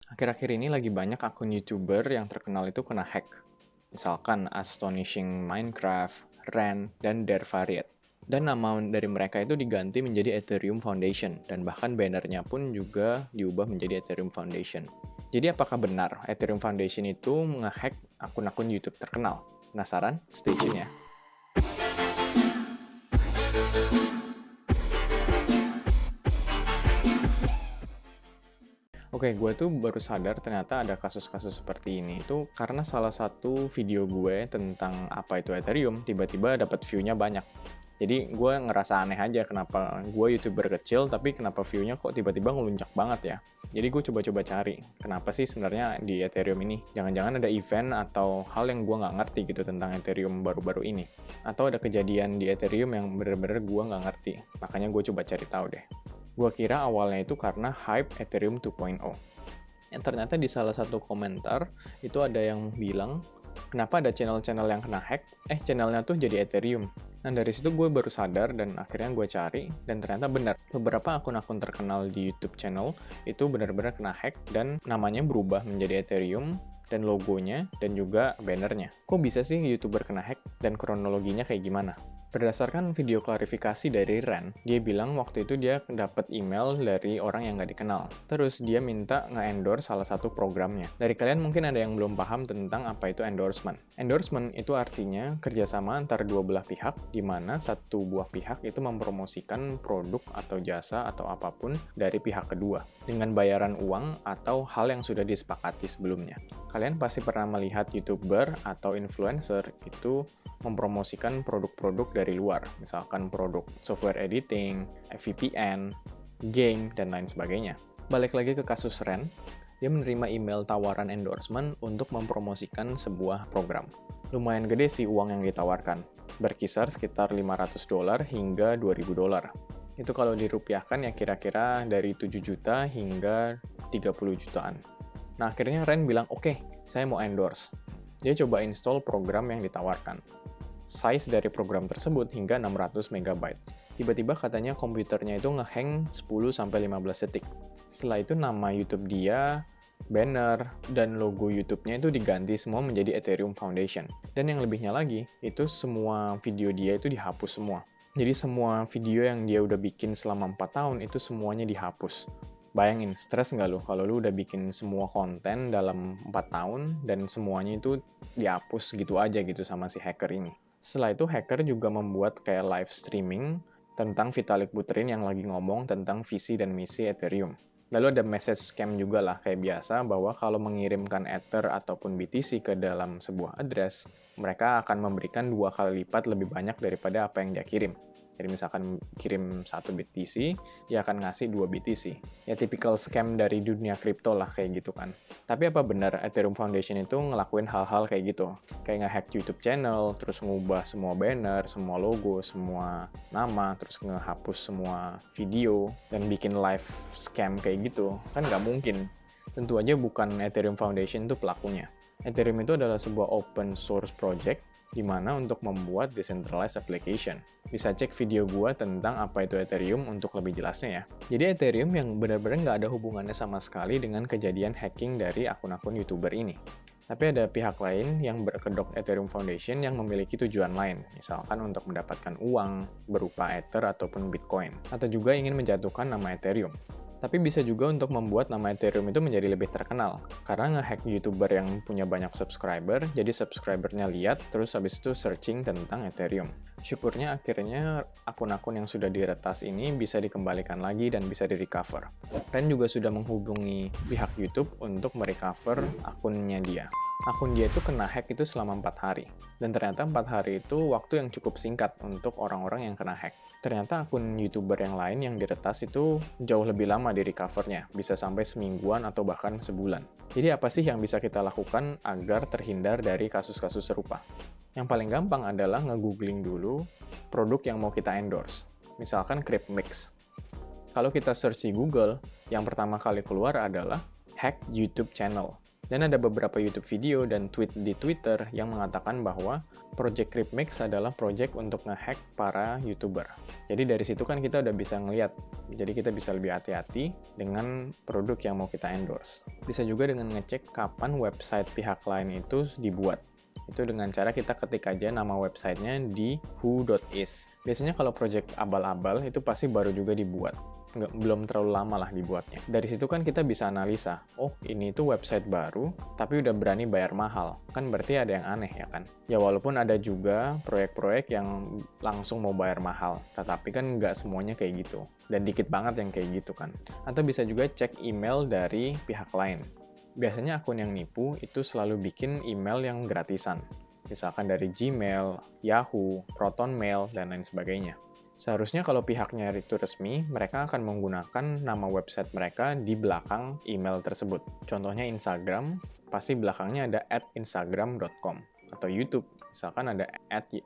Akhir-akhir ini lagi banyak akun YouTuber yang terkenal itu kena hack. Misalkan Astonishing Minecraft, Ren, dan Dervariat. Dan nama dari mereka itu diganti menjadi Ethereum Foundation, dan bahkan bannernya pun juga diubah menjadi Ethereum Foundation. Jadi apakah benar Ethereum Foundation itu nge-hack akun-akun YouTube terkenal? Penasaran? Stay tune ya. Oke, gue tuh baru sadar ternyata ada kasus-kasus seperti ini itu karena salah satu video gue tentang apa itu Ethereum tiba-tiba dapat view-nya banyak. Jadi gue ngerasa aneh aja kenapa gue YouTuber kecil tapi kenapa view-nya kok tiba-tiba ngelunjak banget ya. Jadi gue coba-coba cari kenapa sih sebenarnya di Ethereum ini. Jangan-jangan ada event atau hal yang gue nggak ngerti gitu tentang Ethereum baru-baru ini. Atau ada kejadian di Ethereum yang bener-bener gue nggak ngerti. Makanya gue coba cari tahu deh. Gua kira awalnya itu karena hype Ethereum 2.0. Yang ternyata di salah satu komentar, itu ada yang bilang, kenapa ada channel-channel yang kena hack, channelnya tuh jadi Ethereum. Nah dari situ gue baru sadar dan akhirnya gue cari, dan ternyata benar. Beberapa akun-akun terkenal di YouTube channel itu benar-benar kena hack, dan namanya berubah menjadi Ethereum, dan logonya, dan juga bannernya. Kok bisa sih YouTuber kena hack, dan kronologinya kayak gimana? Berdasarkan video klarifikasi dari Ren, dia bilang waktu itu dia dapat email dari orang yang nggak dikenal. Terus dia minta nge-endorse salah satu programnya. Dari kalian mungkin ada yang belum paham tentang apa itu endorsement. Endorsement itu artinya kerjasama antara dua belah pihak, di mana satu buah pihak itu mempromosikan produk atau jasa atau apapun dari pihak kedua, dengan bayaran uang atau hal yang sudah disepakati sebelumnya. Kalian pasti pernah melihat YouTuber atau influencer itu mempromosikan produk-produk dari luar, misalkan produk software editing, VPN, game, dan lain sebagainya. Balik lagi ke kasus Ren, dia menerima email tawaran endorsement untuk mempromosikan sebuah program. Lumayan gede sih uang yang ditawarkan, berkisar sekitar $500 hingga $2.000. Itu kalau dirupiahkan ya kira-kira dari 7 juta hingga 30 jutaan. Nah akhirnya Ren bilang, oke, saya mau endorse. Dia coba install program yang ditawarkan. Size dari program tersebut hingga 600 MB. Tiba-tiba katanya komputernya itu ngehang 10-15 detik. Setelah itu nama YouTube dia, banner, dan logo YouTube-nya itu diganti semua menjadi Ethereum Foundation. Dan yang lebihnya lagi, itu semua video dia itu dihapus semua. Jadi semua video yang dia udah bikin selama 4 tahun itu semuanya dihapus. Bayangin, stres nggak lo kalau lo udah bikin semua konten dalam 4 tahun dan semuanya itu dihapus gitu aja gitu sama si hacker ini. Setelah itu hacker juga membuat kayak live streaming tentang Vitalik Buterin yang lagi ngomong tentang visi dan misi Ethereum. Lalu ada message scam juga lah kayak biasa bahwa kalau mengirimkan Ether ataupun BTC ke dalam sebuah address, mereka akan memberikan 2 kali lipat lebih banyak daripada apa yang dia kirim. Jadi misalkan kirim 1 BTC, dia akan ngasih 2 BTC. Ya tipikal scam dari dunia kripto lah kayak gitu kan. Tapi apa benar Ethereum Foundation itu ngelakuin hal-hal kayak gitu? Kayak nge-hack YouTube channel, terus ngubah semua banner, semua logo, semua nama, terus ngehapus semua video, dan bikin live scam kayak gitu? Kan nggak mungkin. Tentu aja bukan Ethereum Foundation itu pelakunya. Ethereum itu adalah sebuah open source project di mana untuk membuat decentralized application. Bisa cek video gua tentang apa itu Ethereum untuk lebih jelasnya ya. Jadi Ethereum yang benar-benar nggak ada hubungannya sama sekali dengan kejadian hacking dari akun-akun YouTuber ini. Tapi ada pihak lain yang berkedok Ethereum Foundation yang memiliki tujuan lain, misalkan untuk mendapatkan uang berupa Ether ataupun Bitcoin, atau juga ingin menjatuhkan nama Ethereum. Tapi bisa juga untuk membuat nama Ethereum itu menjadi lebih terkenal. Karena nge-hack YouTuber yang punya banyak subscriber, jadi subscribernya lihat, terus habis itu searching tentang Ethereum. Syukurnya akhirnya akun-akun yang sudah diretas ini bisa dikembalikan lagi dan bisa di-recover. Ren juga sudah menghubungi pihak YouTube untuk merecover akunnya dia. Akun dia itu kena hack itu selama 4 hari. Dan ternyata 4 hari itu waktu yang cukup singkat untuk orang-orang yang kena hack. Ternyata akun YouTuber yang lain yang diretas itu jauh lebih lama di recovernya, bisa sampai semingguan atau bahkan sebulan. Jadi apa sih yang bisa kita lakukan agar terhindar dari kasus-kasus serupa? Yang paling gampang adalah nge-googling dulu produk yang mau kita endorse. Misalkan CryptMix. Kalau kita search di Google, yang pertama kali keluar adalah hack YouTube channel. Dan ada beberapa YouTube video dan tweet di Twitter yang mengatakan bahwa Project Cryptmix adalah project untuk ngehack para YouTuber. Jadi dari situ kan kita udah bisa ngeliat, jadi kita bisa lebih hati-hati dengan produk yang mau kita endorse. Bisa juga dengan ngecek kapan website pihak lain itu dibuat. Itu dengan cara kita ketik aja nama websitenya di who.is. Biasanya kalau project abal-abal itu pasti baru juga dibuat. Belum terlalu lama lah dibuatnya. Dari situ kan kita bisa analisa, oh ini tuh website baru, tapi udah berani bayar mahal. Kan berarti ada yang aneh ya kan? Ya walaupun ada juga proyek-proyek yang langsung mau bayar mahal, tetapi kan nggak semuanya kayak gitu. Dan dikit banget yang kayak gitu kan. Atau bisa juga cek email dari pihak lain. Biasanya akun yang nipu itu selalu bikin email yang gratisan. Misalkan dari Gmail, Yahoo, ProtonMail, dan lain sebagainya. Seharusnya kalau pihaknya itu resmi, mereka akan menggunakan nama website mereka di belakang email tersebut. Contohnya Instagram, pasti belakangnya ada @instagram.com. Atau YouTube, misalkan ada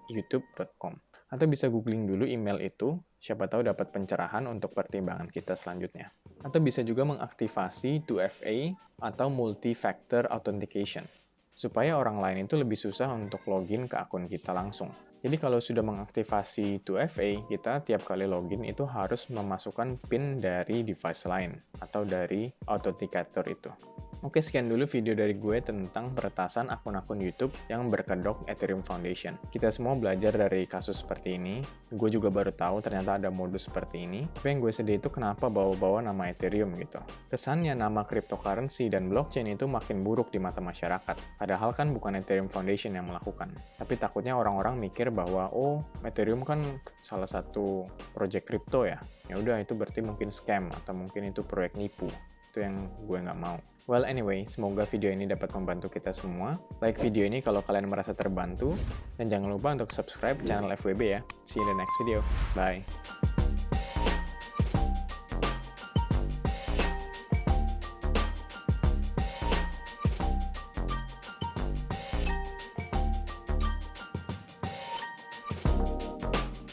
@youtube.com. Atau bisa googling dulu email itu, siapa tahu dapat pencerahan untuk pertimbangan kita selanjutnya. Atau bisa juga mengaktifasi 2FA atau Multi-Factor Authentication, supaya orang lain itu lebih susah untuk login ke akun kita langsung. Jadi kalau sudah mengaktifasi 2FA, kita tiap kali login itu harus memasukkan PIN dari device lain atau dari authenticator itu. Oke, sekian dulu video dari gue tentang peretasan akun-akun YouTube yang berkedok Ethereum Foundation. Kita semua belajar dari kasus seperti ini. Gue juga baru tahu ternyata ada modus seperti ini. Tapi yang gue sedih itu kenapa bawa-bawa nama Ethereum gitu. Kesannya nama cryptocurrency dan blockchain itu makin buruk di mata masyarakat. Padahal kan bukan Ethereum Foundation yang melakukan. Tapi takutnya orang-orang mikir bahwa, oh, Ethereum kan salah satu project crypto ya. Ya udah, itu berarti mungkin scam atau mungkin itu proyek nipu. Itu yang gue nggak mau. Well, anyway, semoga video ini dapat membantu kita semua. Like video ini kalau kalian merasa terbantu. Dan jangan lupa untuk subscribe channel FWB ya. See you in the next video. Bye.